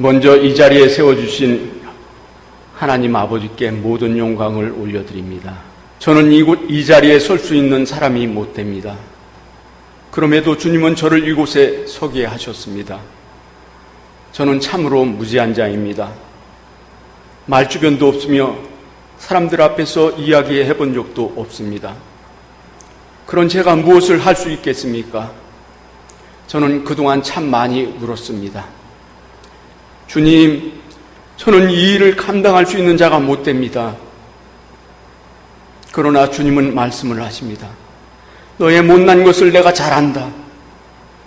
먼저 이 자리에 세워주신 하나님 아버지께 모든 영광을 올려드립니다. 저는 이 자리에 설 수 있는 사람이 못 됩니다. 그럼에도 주님은 저를 이곳에 서게 하셨습니다. 저는 참으로 무지한 자입니다. 말주변도 없으며 사람들 앞에서 이야기해 본 적도 없습니다. 그런 제가 무엇을 할 수 있겠습니까? 저는 그동안 참 많이 울었습니다. 주님, 저는 이 일을 감당할 수 있는 자가 못 됩니다. 그러나 주님은 말씀을 하십니다. 너의 못난 것을 내가 잘 안다.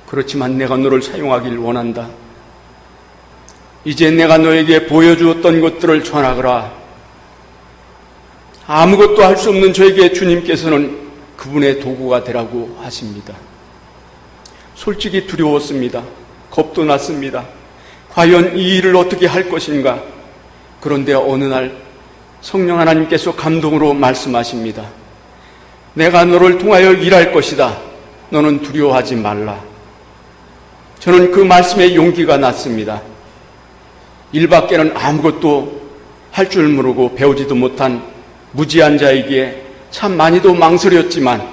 그렇지만 내가 너를 사용하길 원한다. 이제 내가 너에게 보여주었던 것들을 전하거라. 아무것도 할 수 없는 저에게 주님께서는 그분의 도구가 되라고 하십니다. 솔직히 두려웠습니다. 겁도 났습니다. 과연 이 일을 어떻게 할 것인가? 그런데 어느 날 성령 하나님께서 감동으로 말씀하십니다. 내가 너를 통하여 일할 것이다. 너는 두려워하지 말라. 저는 그 말씀에 용기가 났습니다. 일밖에는 아무것도 할 줄 모르고 배우지도 못한 무지한 자에게 참 많이도 망설였지만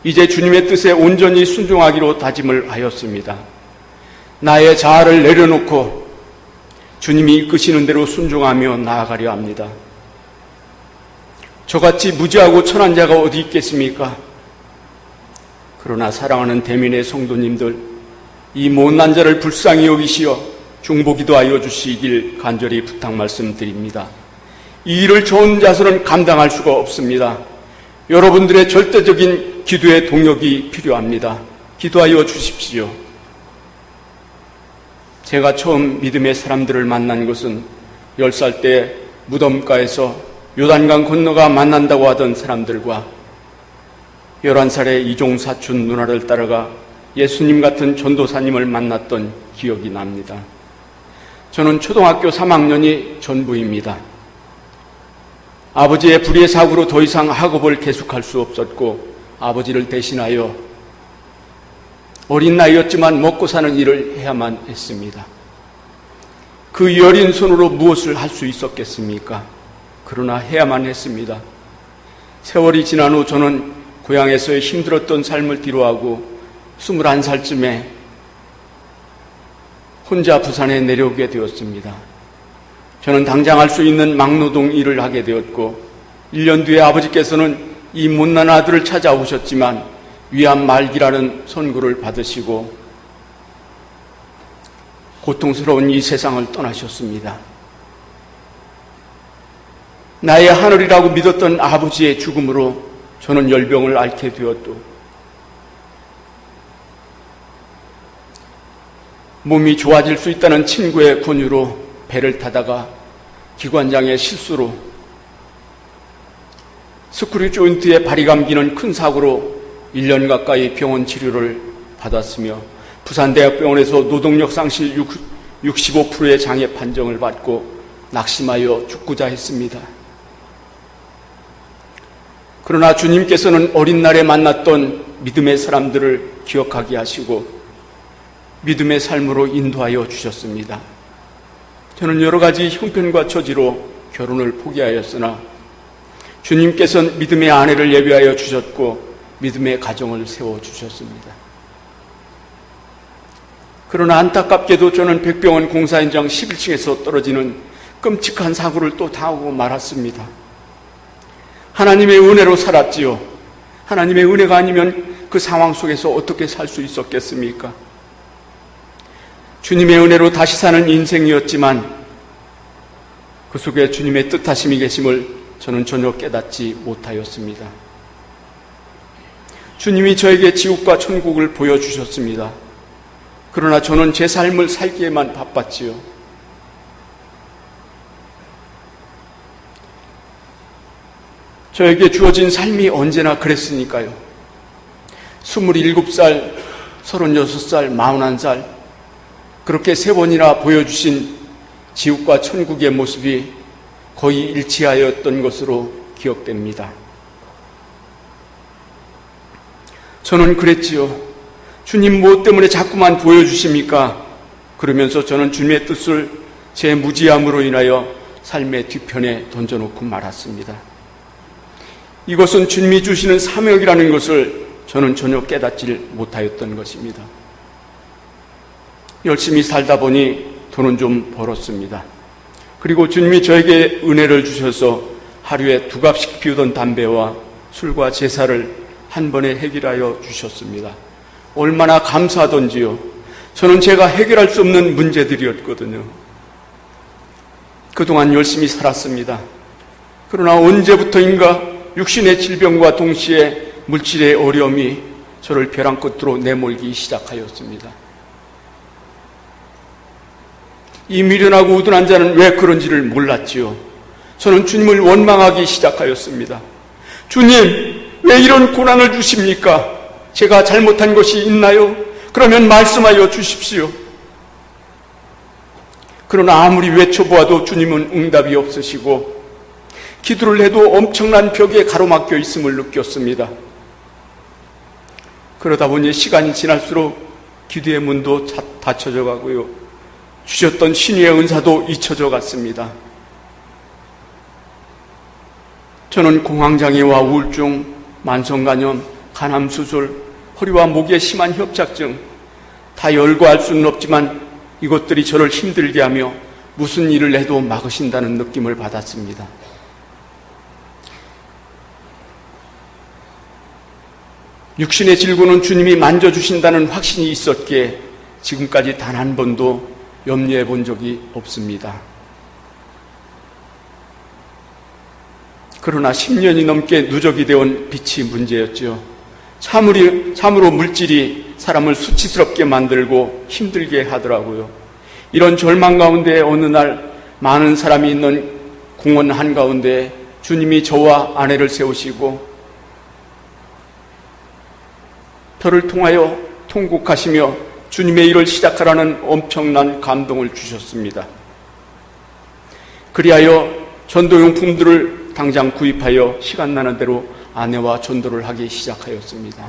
이제 주님의 뜻에 온전히 순종하기로 다짐을 하였습니다. 나의 자아를 내려놓고 주님이 이끄시는 대로 순종하며 나아가려 합니다. 저같이 무지하고 천한 자가 어디 있겠습니까? 그러나 사랑하는 대민의 성도님들, 이 못난 자를 불쌍히 여기시어 중보기도 하여 주시길 간절히 부탁 말씀드립니다. 이 일을 저 혼자서는 감당할 수가 없습니다. 여러분들의 절대적인 기도의 동력이 필요합니다. 기도하여 주십시오. 제가 처음 믿음의 사람들을 만난 것은 10살 때 무덤가에서 요단강 건너가 만난다고 하던 사람들과 11살의 이종사춘 누나를 따라가 예수님 같은 전도사님을 만났던 기억이 납니다. 저는 초등학교 3학년이 전부입니다. 아버지의 불의의 사고로 더 이상 학업을 계속할 수 없었고 아버지를 대신하여 어린 나이였지만 먹고 사는 일을 해야만 했습니다. 그 여린 손으로 무엇을 할 수 있었겠습니까? 그러나 해야만 했습니다. 세월이 지난 후 저는 고향에서의 힘들었던 삶을 뒤로하고 21살쯤에 혼자 부산에 내려오게 되었습니다. 저는 당장 할 수 있는 막노동 일을 하게 되었고 1년 뒤에 아버지께서는 이 못난 아들을 찾아오셨지만 위암 말기라는 선고를 받으시고 고통스러운 이 세상을 떠나셨습니다. 나의 하늘이라고 믿었던 아버지의 죽음으로 저는 열병을 앓게 되었고 몸이 좋아질 수 있다는 친구의 권유로 배를 타다가 기관장의 실수로 스크류 조인트에 발이 감기는 큰 사고로 1년 가까이 병원 치료를 받았으며 부산대학병원에서 노동력 상실 65%의 장애 판정을 받고 낙심하여 죽고자 했습니다. 그러나 주님께서는 어린 날에 만났던 믿음의 사람들을 기억하게 하시고 믿음의 삶으로 인도하여 주셨습니다. 저는 여러 가지 형편과 처지로 결혼을 포기하였으나 주님께서는 믿음의 아내를 예비하여 주셨고 믿음의 가정을 세워주셨습니다. 그러나 안타깝게도 저는 백병원 공사 현장 11층에서 떨어지는 끔찍한 사고를 또 당하고 말았습니다. 하나님의 은혜로 살았지요. 하나님의 은혜가 아니면 그 상황 속에서 어떻게 살 수 있었겠습니까? 주님의 은혜로 다시 사는 인생이었지만 그 속에 주님의 뜻하심이 계심을 저는 전혀 깨닫지 못하였습니다. 주님이 저에게 지옥과 천국을 보여주셨습니다. 그러나 저는 제 삶을 살기에만 바빴지요. 저에게 주어진 삶이 언제나 그랬으니까요. 27살, 36살, 41살 그렇게 3번이나 보여주신 지옥과 천국의 모습이 거의 일치하였던 것으로 기억됩니다. 저는 그랬지요. 주님 무엇 때문에 자꾸만 보여주십니까? 그러면서 저는 주님의 뜻을 제 무지함으로 인하여 삶의 뒤편에 던져놓고 말았습니다. 이것은 주님이 주시는 사명이라는 것을 저는 전혀 깨닫질 못하였던 것입니다. 열심히 살다 보니 돈은 좀 벌었습니다. 그리고 주님이 저에게 은혜를 주셔서 하루에 2갑씩 피우던 담배와 술과 제사를 한 번에 해결하여 주셨습니다. 얼마나 감사하던지요. 저는 제가 해결할 수 없는 문제들이었거든요. 그동안 열심히 살았습니다. 그러나 언제부터인가 육신의 질병과 동시에 물질의 어려움이 저를 벼랑 끝으로 내몰기 시작하였습니다. 이 미련하고 우둔한 자는 왜 그런지를 몰랐지요. 저는 주님을 원망하기 시작하였습니다. 주님, 왜 이런 고난을 주십니까? 제가 잘못한 것이 있나요? 그러면 말씀하여 주십시오. 그러나 아무리 외쳐보아도 주님은 응답이 없으시고 기도를 해도 엄청난 벽에 가로막혀 있음을 느꼈습니다. 그러다 보니 시간이 지날수록 기도의 문도 닫혀져 가고요. 주셨던 신의의 은사도 잊혀져 갔습니다. 저는 공황장애와 우울증, 만성간염, 간암수술, 허리와 목에 심한 협착증, 다 열거할 수는 없지만 이것들이 저를 힘들게 하며 무슨 일을 해도 막으신다는 느낌을 받았습니다. 육신의 질고는 주님이 만져주신다는 확신이 있었기에 지금까지 단 한 번도 염려해 본 적이 없습니다. 그러나 10년이 넘게 누적이 되어온 빛이 문제였죠. 참으로 물질이 사람을 수치스럽게 만들고 힘들게 하더라고요. 이런 절망 가운데 어느 날 많은 사람이 있는 공원 한가운데 주님이 저와 아내를 세우시고 저를 통하여 통곡하시며 주님의 일을 시작하라는 엄청난 감동을 주셨습니다. 그리하여 전도용품들을 당장 구입하여 시간 나는 대로 아내와 전도를 하기 시작하였습니다.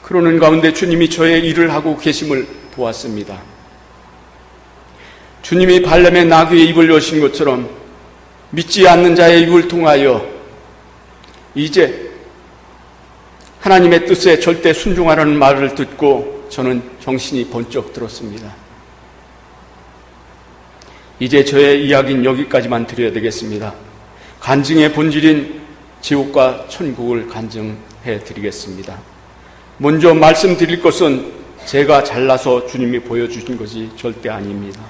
그러는 가운데 주님이 저의 일을 하고 계심을 보았습니다. 주님이 발람의 나귀의 입을 여신 것처럼 믿지 않는 자의 입을 통하여 이제 하나님의 뜻에 절대 순종하라는 말을 듣고 저는 정신이 번쩍 들었습니다. 이제 저의 이야기는 여기까지만 드려야 되겠습니다. 간증의 본질인 지옥과 천국을 간증해 드리겠습니다. 먼저 말씀드릴 것은 제가 잘나서 주님이 보여주신 것이 절대 아닙니다.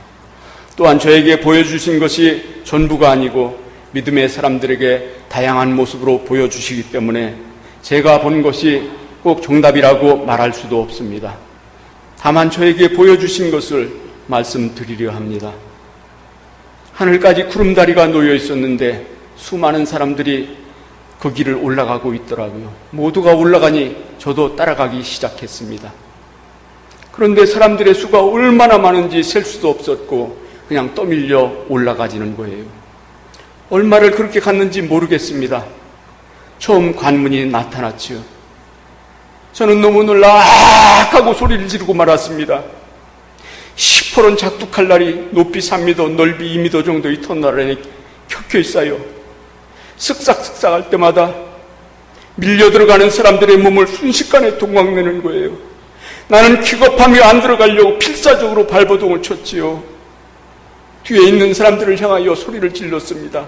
또한 저에게 보여주신 것이 전부가 아니고 믿음의 사람들에게 다양한 모습으로 보여주시기 때문에 제가 본 것이 꼭 정답이라고 말할 수도 없습니다. 다만 저에게 보여주신 것을 말씀드리려 합니다. 하늘까지 구름다리가 놓여 있었는데 수많은 사람들이 그 길을 올라가고 있더라고요. 모두가 올라가니 저도 따라가기 시작했습니다. 그런데 사람들의 수가 얼마나 많은지 셀 수도 없었고 그냥 떠밀려 올라가지는 거예요. 얼마를 그렇게 갔는지 모르겠습니다. 처음 관문이 나타났지요. 저는 너무 놀라 악 하고 소리를 지르고 말았습니다. 시퍼런 작두칼날이 높이 3m, 넓이 2m 정도의 터널 안에 켜켜 쌓여 쓱싹쓱싹 할 때마다 밀려 들어가는 사람들의 몸을 순식간에 동강내는 거예요. 나는 기겁하며 안 들어가려고 필사적으로 발버둥을 쳤지요. 뒤에 있는 사람들을 향하여 소리를 질렀습니다.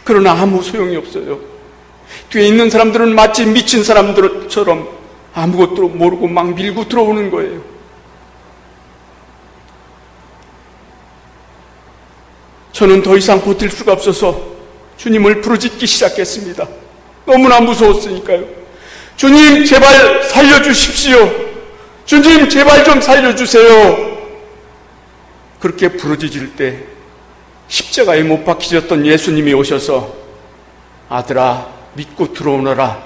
그러나 아무 소용이 없어요. 뒤에 있는 사람들은 마치 미친 사람들처럼 아무것도 모르고 막 밀고 들어오는 거예요. 저는 더 이상 버틸 수가 없어서 주님을 부르짖기 시작했습니다. 너무나 무서웠으니까요. 주님, 제발 살려주십시오. 주님, 제발 좀 살려주세요. 그렇게 부르짖을 때 십자가에 못 박히셨던 예수님이 오셔서 아들아, 믿고 들어오너라.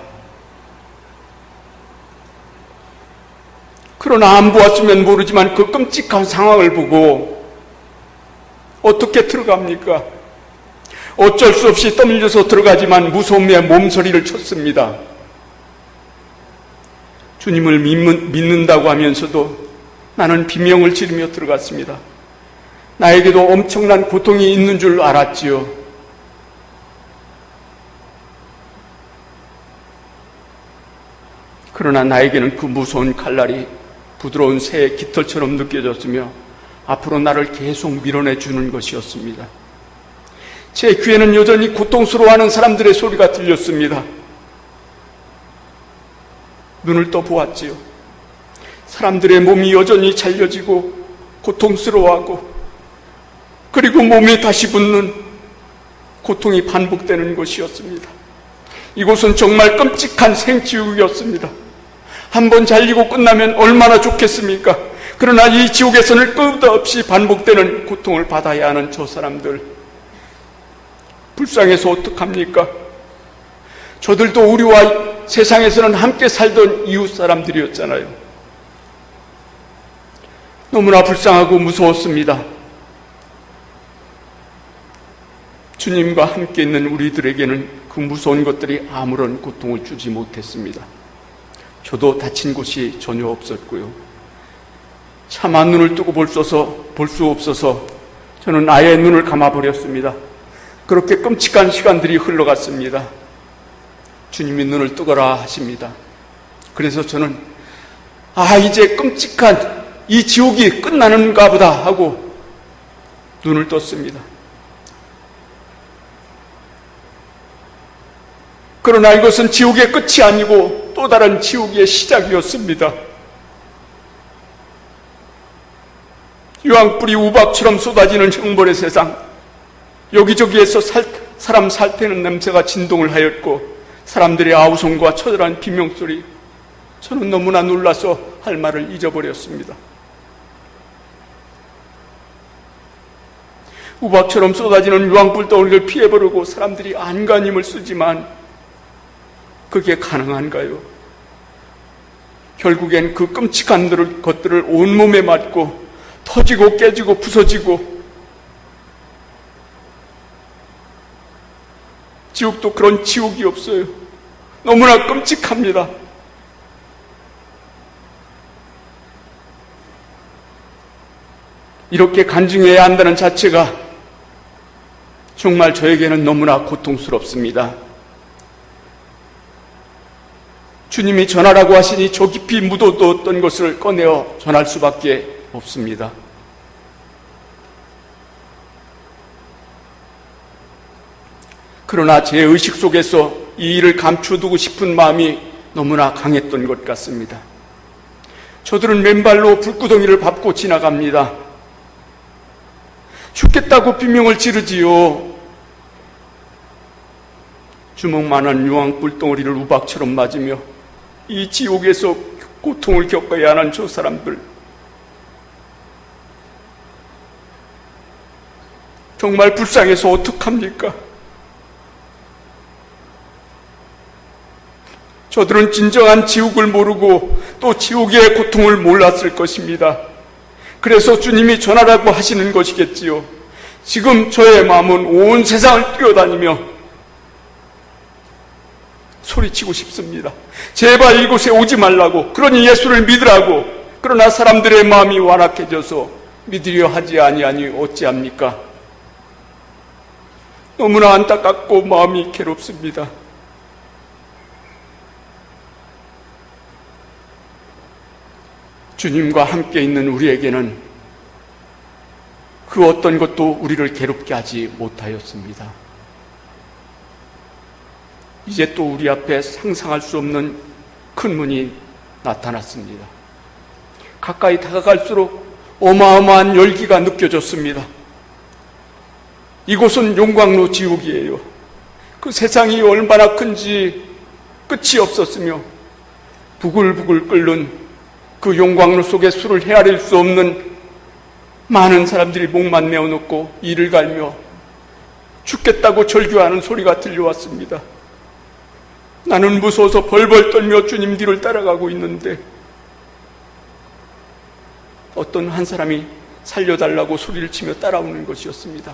그러나 안 보았으면 모르지만 그 끔찍한 상황을 보고 어떻게 들어갑니까? 어쩔 수 없이 떠밀려서 들어가지만 무서움에 몸서리를 쳤습니다. 주님을 믿는다고 하면서도 나는 비명을 지르며 들어갔습니다. 나에게도 엄청난 고통이 있는 줄 알았지요. 그러나 나에게는 그 무서운 칼날이 부드러운 새의 깃털처럼 느껴졌으며 앞으로 나를 계속 밀어내주는 것이었습니다. 제 귀에는 여전히 고통스러워하는 사람들의 소리가 들렸습니다. 눈을 떠 보았지요. 사람들의 몸이 여전히 잘려지고 고통스러워하고 그리고 몸이 다시 붓는 고통이 반복되는 것이었습니다. 이곳은 정말 끔찍한 생지옥이었습니다. 한번 잘리고 끝나면 얼마나 좋겠습니까? 그러나 이 지옥에서는 끝없이 반복되는 고통을 받아야 하는 저 사람들, 불쌍해서 어떡합니까? 저들도 우리와 세상에서는 함께 살던 이웃 사람들이었잖아요. 너무나 불쌍하고 무서웠습니다. 주님과 함께 있는 우리들에게는 그 무서운 것들이 아무런 고통을 주지 못했습니다. 저도 다친 곳이 전혀 없었고요. 차마 눈을 뜨고 볼 수 없어서 저는 아예 눈을 감아버렸습니다. 그렇게 끔찍한 시간들이 흘러갔습니다. 주님이 눈을 뜨거라 하십니다. 그래서 저는 이제 끔찍한 이 지옥이 끝나는가 보다 하고 눈을 떴습니다. 그러나 이것은 지옥의 끝이 아니고 또 다른 지옥의 시작이었습니다. 유황불이 우박처럼 쏟아지는 형벌의 세상, 여기저기에서 사람 살태는 냄새가 진동을 하였고 사람들의 아우성과 처절한 비명소리, 저는 너무나 놀라서 할 말을 잊어버렸습니다. 우박처럼 쏟아지는 유황불 덩어리를 피해보려고 사람들이 안간힘을 쓰지만 그게 가능한가요? 결국엔 그 끔찍한 것들을 온몸에 맞고 터지고 깨지고 부서지고, 지옥도 그런 지옥이 없어요. 너무나 끔찍합니다. 이렇게 간증해야 한다는 자체가 정말 저에게는 너무나 고통스럽습니다. 주님이 전하라고 하시니 저 깊이 묻어두었던 것을 꺼내어 전할 수밖에 없습니다. 그러나 제 의식 속에서 이 일을 감춰두고 싶은 마음이 너무나 강했던 것 같습니다. 저들은 맨발로 불구덩이를 밟고 지나갑니다. 죽겠다고 비명을 지르지요. 주먹만한 유황불 덩어리를 우박처럼 맞으며 이 지옥에서 고통을 겪어야 하는 저 사람들, 정말 불쌍해서 어떡합니까? 저들은 진정한 지옥을 모르고 또 지옥의 고통을 몰랐을 것입니다. 그래서 주님이 전하라고 하시는 것이겠지요. 지금 저의 마음은 온 세상을 뛰어다니며 소리치고 싶습니다. 제발 이곳에 오지 말라고, 그러니 예수를 믿으라고. 그러나 사람들의 마음이 완악해져서 믿으려 하지 아니하니 어찌합니까? 너무나 안타깝고 마음이 괴롭습니다. 주님과 함께 있는 우리에게는 그 어떤 것도 우리를 괴롭게 하지 못하였습니다. 이제 또 우리 앞에 상상할 수 없는 큰 문이 나타났습니다. 가까이 다가갈수록 어마어마한 열기가 느껴졌습니다. 이곳은 용광로 지옥이에요. 그 세상이 얼마나 큰지 끝이 없었으며 부글부글 끓는 그 용광로 속에 술을 헤아릴 수 없는 많은 사람들이 목만 메어놓고 이를 갈며 죽겠다고 절규하는 소리가 들려왔습니다. 나는 무서워서 벌벌 떨며 주님 뒤를 따라가고 있는데 어떤 한 사람이 살려달라고 소리를 치며 따라오는 것이었습니다.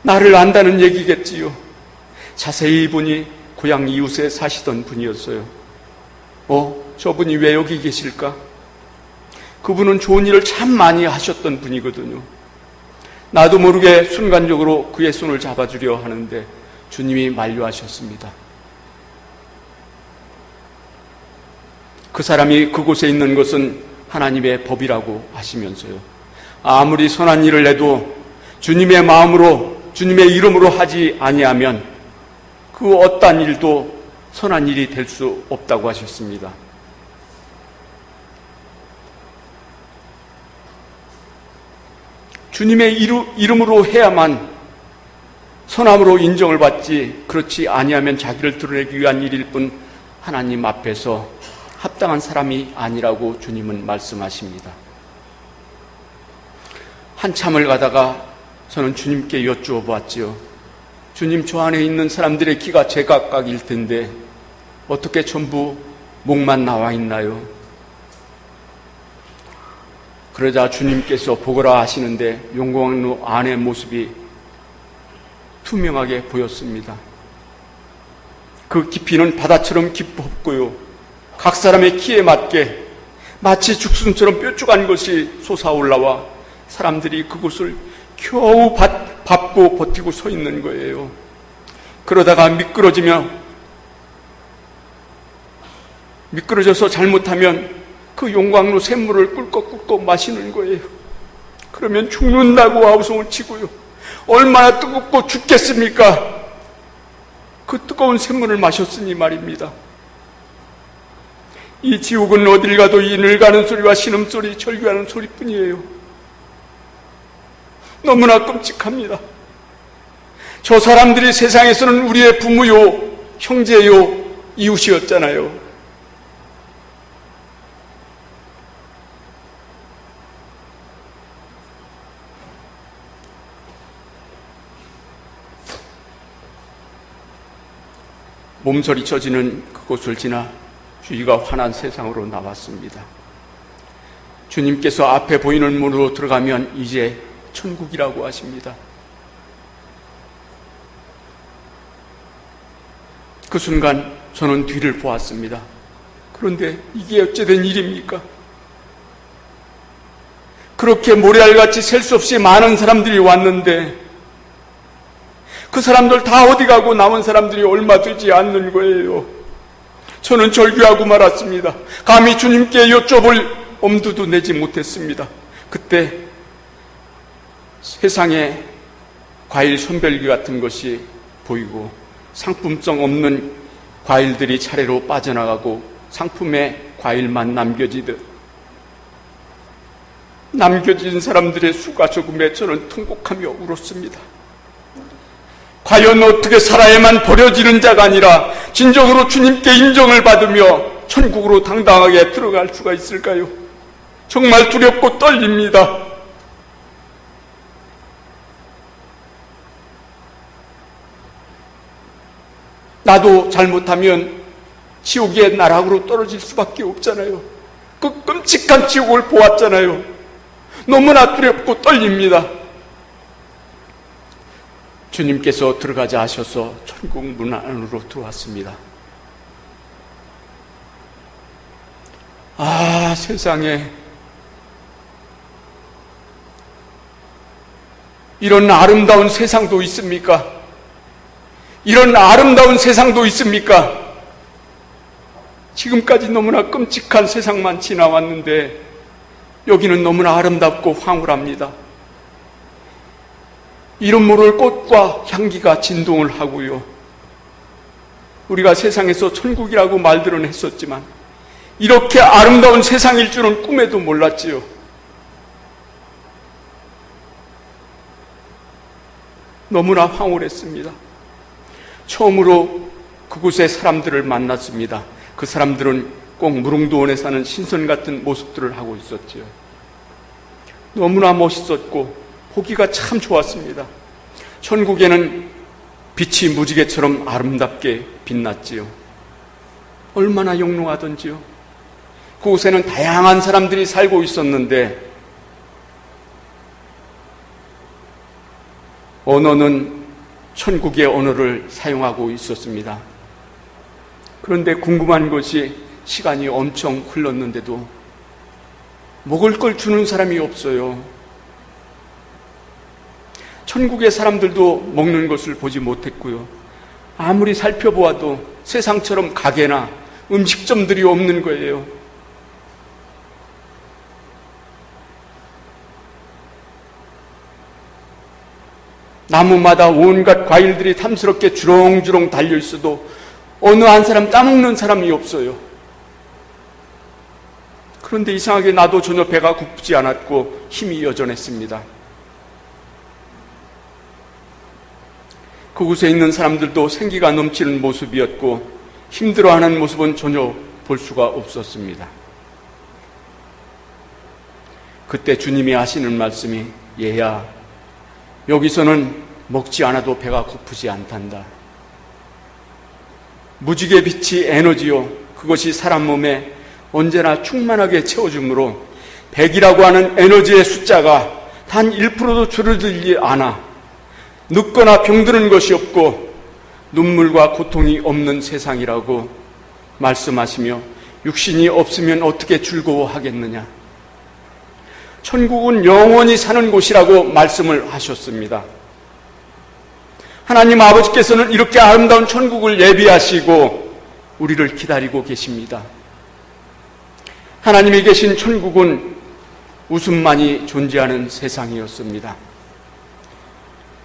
나를 안다는 얘기겠지요. 자세히 보니 고향 이웃에 사시던 분이었어요. 저분이 왜 여기 계실까? 그분은 좋은 일을 참 많이 하셨던 분이거든요. 나도 모르게 순간적으로 그의 손을 잡아주려 하는데 주님이 만류하셨습니다. 그 사람이 그곳에 있는 것은 하나님의 법이라고 하시면서요, 아무리 선한 일을 해도 주님의 마음으로, 주님의 이름으로 하지 아니하면 그 어떠한 일도 선한 일이 될 수 없다고 하셨습니다. 주님의 이름으로 해야만 선함으로 인정을 받지, 그렇지 아니하면 자기를 드러내기 위한 일일 뿐 하나님 앞에서 합당한 사람이 아니라고 주님은 말씀하십니다. 한참을 가다가 저는 주님께 여쭈어 보았지요. 주님, 저 안에 있는 사람들의 키가 제각각일 텐데 어떻게 전부 목만 나와 있나요? 그러자 주님께서 보거라 하시는데 용광로 안의 모습이 투명하게 보였습니다. 그 깊이는 바다처럼 깊었고요, 각 사람의 키에 맞게 마치 죽순처럼 뾰족한 것이 솟아올라와 사람들이 그곳을 겨우 밟고 버티고 서 있는 거예요. 그러다가 미끄러져서 잘못하면 그 용광로 샘물을 꿀꺽꿀꺽 마시는 거예요. 그러면 죽는다고 아우성을 치고요, 얼마나 뜨겁고 죽겠습니까? 그 뜨거운 샘물을 마셨으니 말입니다. 이 지옥은 어딜 가도 이 늙어가는 소리와 신음소리, 절규하는 소리뿐이에요. 너무나 끔찍합니다. 저 사람들이 세상에서는 우리의 부모요, 형제요, 이웃이었잖아요. 몸서리 쳐지는 그곳을 지나 주의가 환한 세상으로 나왔습니다. 주님께서 앞에 보이는 문으로 들어가면 이제 천국이라고 하십니다. 그 순간 저는 뒤를 보았습니다. 그런데 이게 어찌된 일입니까? 그렇게 모래알같이 셀 수 없이 많은 사람들이 왔는데 그 사람들 다 어디 가고 남은 사람들이 얼마 되지 않는 거예요. 저는 절규하고 말았습니다. 감히 주님께 여쭤볼 엄두도 내지 못했습니다. 그때 세상에 과일 선별기 같은 것이 보이고 상품성 없는 과일들이 차례로 빠져나가고 상품에 과일만 남겨진 사람들의 수가 적음에 저는 통곡하며 울었습니다. 과연 어떻게 살아야만 버려지는 자가 아니라 진정으로 주님께 인정을 받으며 천국으로 당당하게 들어갈 수가 있을까요? 정말 두렵고 떨립니다. 나도 잘못하면 지옥의 나락으로 떨어질 수밖에 없잖아요. 그 끔찍한 지옥을 보았잖아요. 너무나 두렵고 떨립니다. 주님께서 들어가자 하셔서 천국 문 안으로 들어왔습니다. 아, 세상에 이런 아름다운 세상도 있습니까? 이런 아름다운 세상도 있습니까? 지금까지 너무나 끔찍한 세상만 지나왔는데 여기는 너무나 아름답고 황홀합니다. 이름 모를 꽃과 향기가 진동을 하고요. 우리가 세상에서 천국이라고 말들은 했었지만 이렇게 아름다운 세상일 줄은 꿈에도 몰랐지요. 너무나 황홀했습니다. 처음으로 그곳에 사람들을 만났습니다. 그 사람들은 꼭 무릉도원에 사는 신선 같은 모습들을 하고 있었지요. 너무나 멋있었고 보기가 참 좋았습니다. 천국에는 빛이 무지개처럼 아름답게 빛났지요. 얼마나 영롱하던지요. 그곳에는 다양한 사람들이 살고 있었는데 언어는 천국의 언어를 사용하고 있었습니다. 그런데 궁금한 것이 시간이 엄청 흘렀는데도 먹을 걸 주는 사람이 없어요. 천국의 사람들도 먹는 것을 보지 못했고요. 아무리 살펴보아도 세상처럼 가게나 음식점들이 없는 거예요. 나무마다 온갖 과일들이 탐스럽게 주렁주렁 달려있어도 어느 한 사람 따먹는 사람이 없어요. 그런데 이상하게 나도 전혀 배가 고프지 않았고 힘이 여전했습니다. 그곳에 있는 사람들도 생기가 넘치는 모습이었고 힘들어하는 모습은 전혀 볼 수가 없었습니다. 그때 주님이 하시는 말씀이, 얘야, 여기서는 먹지 않아도 배가 고프지 않단다. 무지개 빛이 에너지요, 그것이 사람 몸에 언제나 충만하게 채워주므로 100이라고 하는 에너지의 숫자가 단 1%도 줄어들지 않아 늙거나 병드는 것이 없고 눈물과 고통이 없는 세상이라고 말씀하시며, 육신이 없으면 어떻게 즐거워하겠느냐. 천국은 영원히 사는 곳이라고 말씀을 하셨습니다. 하나님 아버지께서는 이렇게 아름다운 천국을 예비하시고 우리를 기다리고 계십니다. 하나님이 계신 천국은 웃음만이 존재하는 세상이었습니다.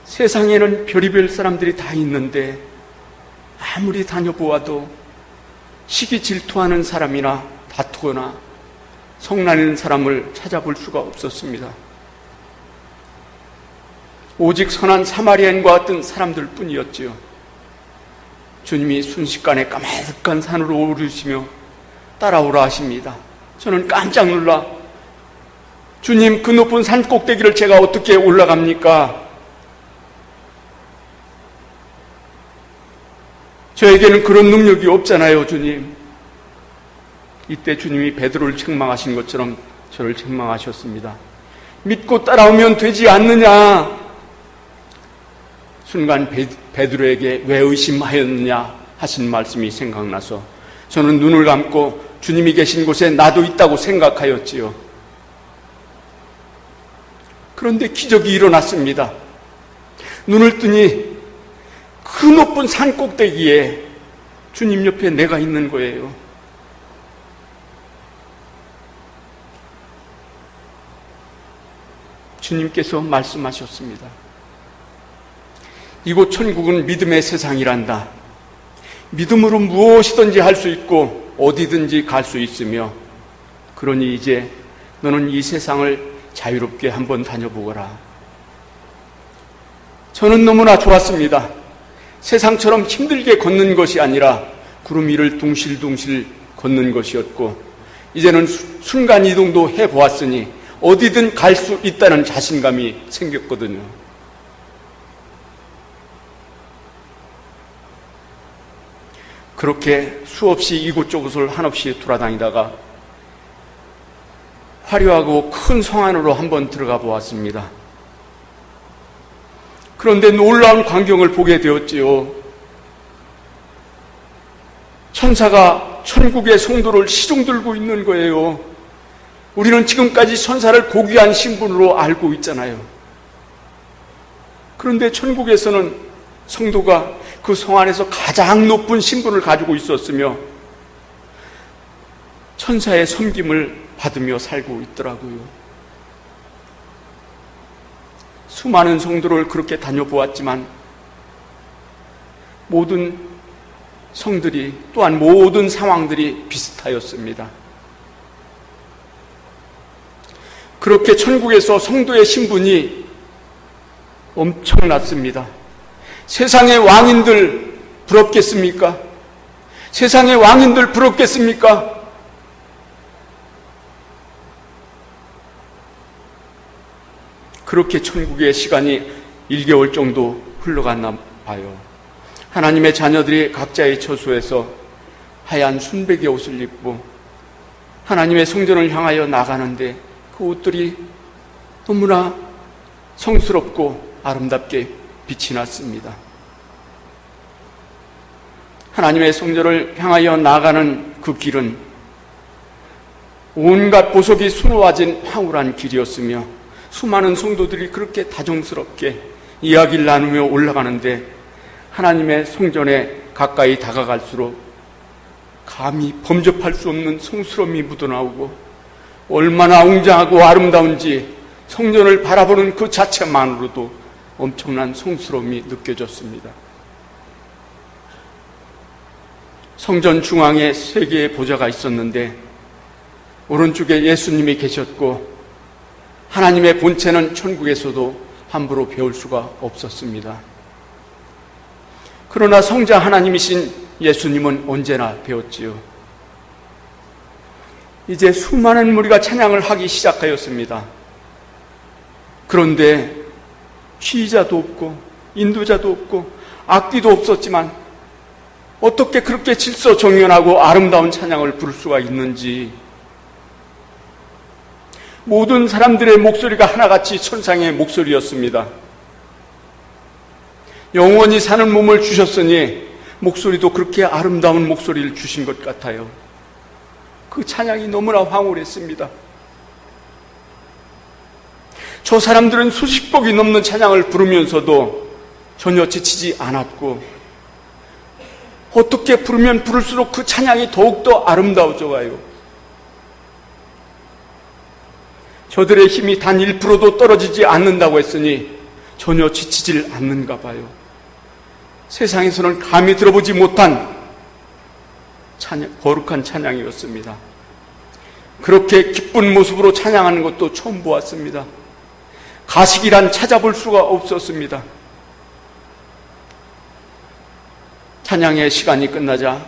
세상에는 별의별 사람들이 다 있는데 아무리 다녀보아도 시기 질투하는 사람이나 다투거나 성나는 사람을 찾아볼 수가 없었습니다. 오직 선한 사마리아인과 같은 사람들 뿐이었지요. 주님이 순식간에 까마득한 산으로 오르시며 따라오라 하십니다. 저는 깜짝 놀라, 주님, 그 높은 산 꼭대기를 제가 어떻게 올라갑니까? 저에게는 그런 능력이 없잖아요, 주님. 이때 주님이 베드로를 책망하신 것처럼 저를 책망하셨습니다. 믿고 따라오면 되지 않느냐? 순간 베드로에게 왜 의심하였느냐 하신 말씀이 생각나서 저는 눈을 감고 주님이 계신 곳에 나도 있다고 생각하였지요. 그런데 기적이 일어났습니다. 눈을 뜨니 그 높은 산 꼭대기에 주님 옆에 내가 있는 거예요. 주님께서 말씀하셨습니다. 이곳 천국은 믿음의 세상이란다. 믿음으로 무엇이든지 할 수 있고 어디든지 갈 수 있으며, 그러니 이제 너는 이 세상을 자유롭게 한번 다녀보거라. 저는 너무나 좋았습니다. 세상처럼 힘들게 걷는 것이 아니라 구름 위를 둥실둥실 걷는 것이었고, 이제는 순간이동도 해보았으니 어디든 갈 수 있다는 자신감이 생겼거든요. 그렇게 수없이 이곳저곳을 한없이 돌아다니다가 화려하고 큰 성 안으로 한번 들어가 보았습니다. 그런데 놀라운 광경을 보게 되었지요. 천사가 천국의 성도를 시중 들고 있는 거예요. 우리는 지금까지 천사를 고귀한 신분으로 알고 있잖아요. 그런데 천국에서는 성도가 그 성 안에서 가장 높은 신분을 가지고 있었으며 천사의 섬김을 받으며 살고 있더라고요. 수많은 성도를 그렇게 다녀보았지만 모든 성들이, 또한 모든 상황들이 비슷하였습니다. 그렇게 천국에서 성도의 신분이 엄청났습니다. 세상의 왕인들 부럽겠습니까? 세상의 왕인들 부럽겠습니까? 그렇게 천국의 시간이 1개월 정도 흘러갔나 봐요. 하나님의 자녀들이 각자의 처소에서 하얀 순백의 옷을 입고 하나님의 성전을 향하여 나가는데 그 옷들이 너무나 성스럽고 아름답게 빛이 났습니다. 하나님의 성전을 향하여 나아가는 그 길은 온갖 보석이 수놓아진 황홀한 길이었으며 수많은 성도들이 그렇게 다정스럽게 이야기를 나누며 올라가는데 하나님의 성전에 가까이 다가갈수록 감히 범접할 수 없는 성스러움이 묻어나오고 얼마나 웅장하고 아름다운지 성전을 바라보는 그 자체만으로도 엄청난 성스러움이 느껴졌습니다. 성전 중앙에 3개의 보좌가 있었는데 오른쪽에 예수님이 계셨고 하나님의 본체는 천국에서도 함부로 배울 수가 없었습니다. 그러나 성자 하나님이신 예수님은 언제나 배웠지요. 이제 수많은 무리가 찬양을 하기 시작하였습니다. 그런데 취자도 없고 인도자도 없고 악기도 없었지만 어떻게 그렇게 질서정연하고 아름다운 찬양을 부를 수가 있는지, 모든 사람들의 목소리가 하나같이 천상의 목소리였습니다. 영원히 사는 몸을 주셨으니 목소리도 그렇게 아름다운 목소리를 주신 것 같아요. 그 찬양이 너무나 황홀했습니다. 저 사람들은 수십 곡이 넘는 찬양을 부르면서도 전혀 지치지 않았고 어떻게 부르면 부를수록 그 찬양이 더욱더 아름다워져 가요. 저들의 힘이 단 1%도 떨어지지 않는다고 했으니 전혀 지치질 않는가 봐요. 세상에서는 감히 들어보지 못한 거룩한 찬양이었습니다. 그렇게 기쁜 모습으로 찬양하는 것도 처음 보았습니다. 가식이란 찾아볼 수가 없었습니다. 찬양의 시간이 끝나자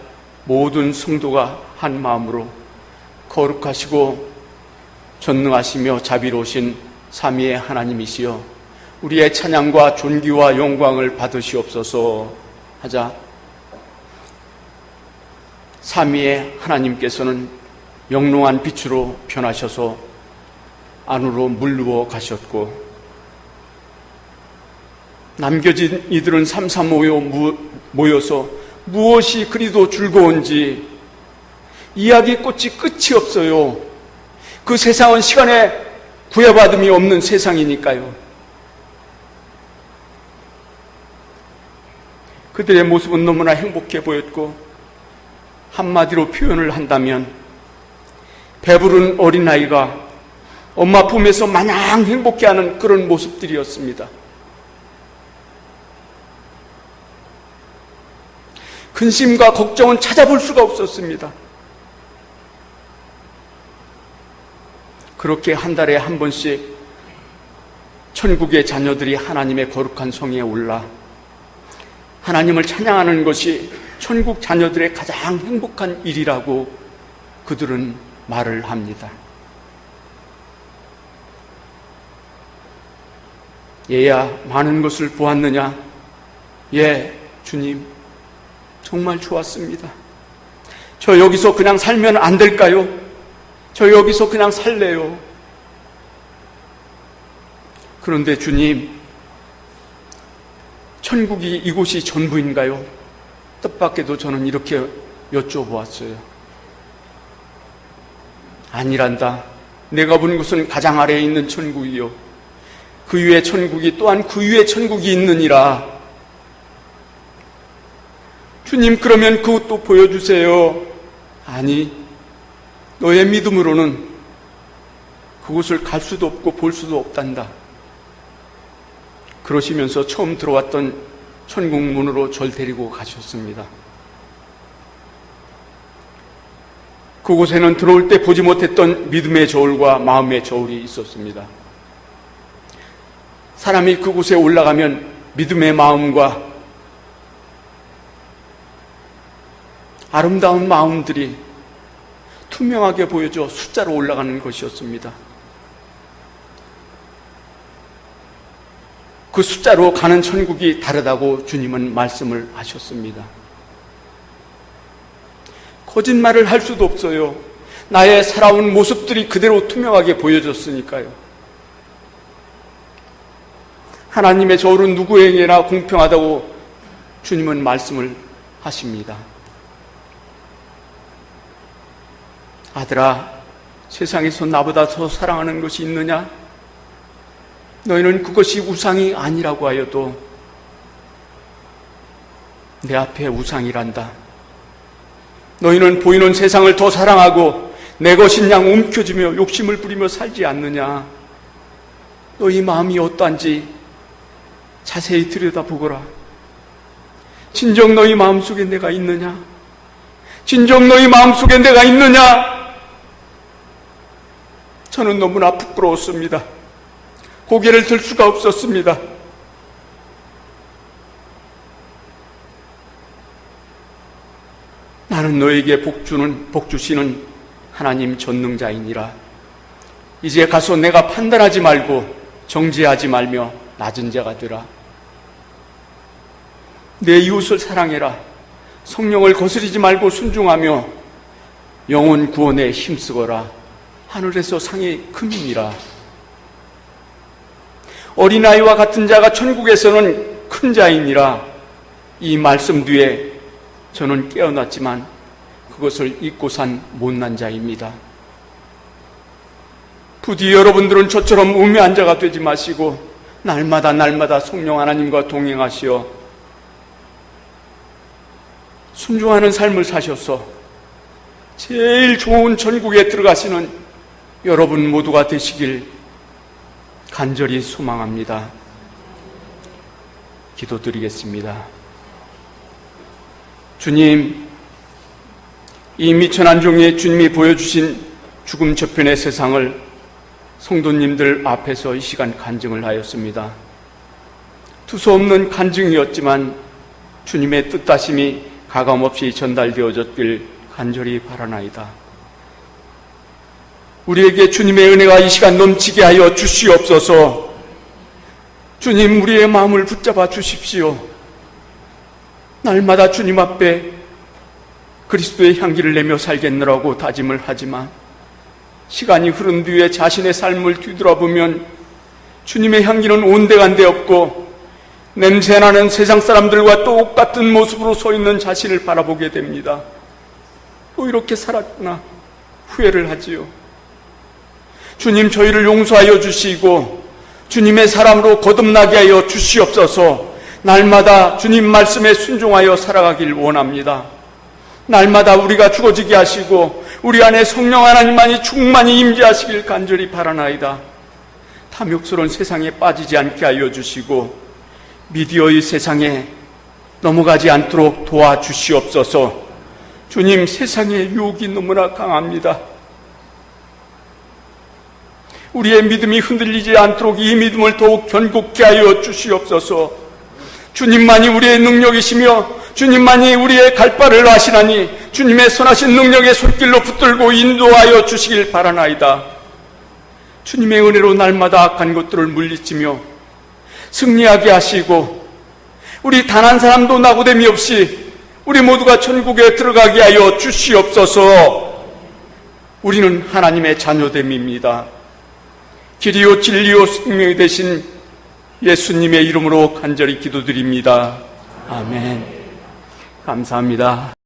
모든 성도가 한 마음으로 거룩하시고 전능하시며 자비로우신 삼위의 하나님이시여 우리의 찬양과 존귀와 영광을 받으시옵소서 하자 삼위의 하나님께서는 영롱한 빛으로 변하셔서 안으로 물르어 가셨고 남겨진 이들은 삼삼오오 모여서 무엇이 그리도 즐거운지 이야기꽃이 끝이 없어요. 그 세상은 시간에 구애받음이 없는 세상이니까요. 그들의 모습은 너무나 행복해 보였고 한마디로 표현을 한다면 배부른 어린아이가 엄마 품에서 마냥 행복해하는 그런 모습들이었습니다. 근심과 걱정은 찾아볼 수가 없었습니다. 그렇게 한 달에 한 번씩 천국의 자녀들이 하나님의 거룩한 성에 올라 하나님을 찬양하는 것이 천국 자녀들의 가장 행복한 일이라고 그들은 말을 합니다. 얘야 많은 것을 보았느냐? 예, 주님 정말 좋았습니다. 저 여기서 그냥 살면 안 될까요? 저 여기서 그냥 살래요. 그런데 주님, 천국이 이곳이 전부인가요? 뜻밖에도 저는 이렇게 여쭤보았어요. 아니란다. 내가 본 곳은 가장 아래에 있는 천국이요. 그 위에 천국이 또한 그 위에 천국이 있느니라. 주님, 그러면 그것도 보여주세요. 아니, 너의 믿음으로는 그곳을 갈 수도 없고 볼 수도 없단다. 그러시면서 처음 들어왔던 천국 문으로 절 데리고 가셨습니다. 그곳에는 들어올 때 보지 못했던 믿음의 저울과 마음의 저울이 있었습니다. 사람이 그곳에 올라가면 믿음의 마음과 아름다운 마음들이 투명하게 보여져 숫자로 올라가는 것이었습니다. 그 숫자로 가는 천국이 다르다고 주님은 말씀을 하셨습니다. 거짓말을 할 수도 없어요. 나의 살아온 모습들이 그대로 투명하게 보여졌으니까요. 하나님의 저울은 누구에게나 공평하다고 주님은 말씀을 하십니다. 아들아, 세상에서 나보다 더 사랑하는 것이 있느냐? 너희는 그것이 우상이 아니라고 하여도 내 앞에 우상이란다. 너희는 보이는 세상을 더 사랑하고 내 것인 양 움켜쥐며 욕심을 부리며 살지 않느냐? 너희 마음이 어떠한지 자세히 들여다보거라. 진정 너희 마음속에 내가 있느냐? 진정 너희 마음속에 내가 있느냐? 저는 너무나 부끄러웠습니다. 고개를 들 수가 없었습니다. 나는 너에게 복 주시는 하나님 전능자이니라. 이제 가서 내가 판단하지 말고 정죄하지 말며 낮은 자가 되라. 내 이웃을 사랑해라. 성령을 거스리지 말고 순종하며 영혼 구원에 힘쓰거라. 하늘에서 상이 큼이니라. 어린아이와 같은 자가 천국에서는 큰 자이니라. 이 말씀 뒤에 저는 깨어났지만 그것을 잊고 산 못난 자입니다. 부디 여러분들은 저처럼 우매한 자가 되지 마시고 날마다 성령 하나님과 동행하시어 순종하는 삶을 사셔서 제일 좋은 천국에 들어가시는 여러분 모두가 되시길 간절히 소망합니다. 기도드리겠습니다. 주님, 이 미천한 종의 주님이 보여주신 죽음 저편의 세상을 성도님들 앞에서 이 시간 간증을 하였습니다. 두서없는 간증이었지만 주님의 뜻다심이 가감없이 전달되어졌길 간절히 바라나이다. 우리에게 주님의 은혜가 이 시간 넘치게 하여 주시옵소서. 주님, 우리의 마음을 붙잡아 주십시오. 날마다 주님 앞에 그리스도의 향기를 내며 살겠노라고 다짐을 하지만 시간이 흐른 뒤에 자신의 삶을 뒤돌아보면 주님의 향기는 온데간데 없고 냄새나는 세상 사람들과 똑같은 모습으로 서 있는 자신을 바라보게 됩니다. 또 이렇게 살았구나 후회를 하지요. 주님, 저희를 용서하여 주시고 주님의 사람으로 거듭나게 하여 주시옵소서. 날마다 주님 말씀에 순종하여 살아가길 원합니다. 날마다 우리가 죽어지게 하시고 우리 안에 성령 하나님만이 충만히 임재하시길 간절히 바라나이다. 탐욕스러운 세상에 빠지지 않게 하여 주시고 미디어의 세상에 넘어가지 않도록 도와주시옵소서. 주님, 세상의 유혹이 너무나 강합니다. 우리의 믿음이 흔들리지 않도록 이 믿음을 더욱 견고케 하여 주시옵소서. 주님만이 우리의 능력이시며 주님만이 우리의 갈 바를 아시나니 주님의 선하신 능력의 손길로 붙들고 인도하여 주시길 바라나이다. 주님의 은혜로 날마다 악한 것들을 물리치며 승리하게 하시고 우리 단 한 사람도 낙오됨이 없이 우리 모두가 천국에 들어가게 하여 주시옵소서. 우리는 하나님의 자녀됨입니다. 길이요 진리요 생명이 되신 예수님의 이름으로 간절히 기도드립니다. 아멘. 감사합니다.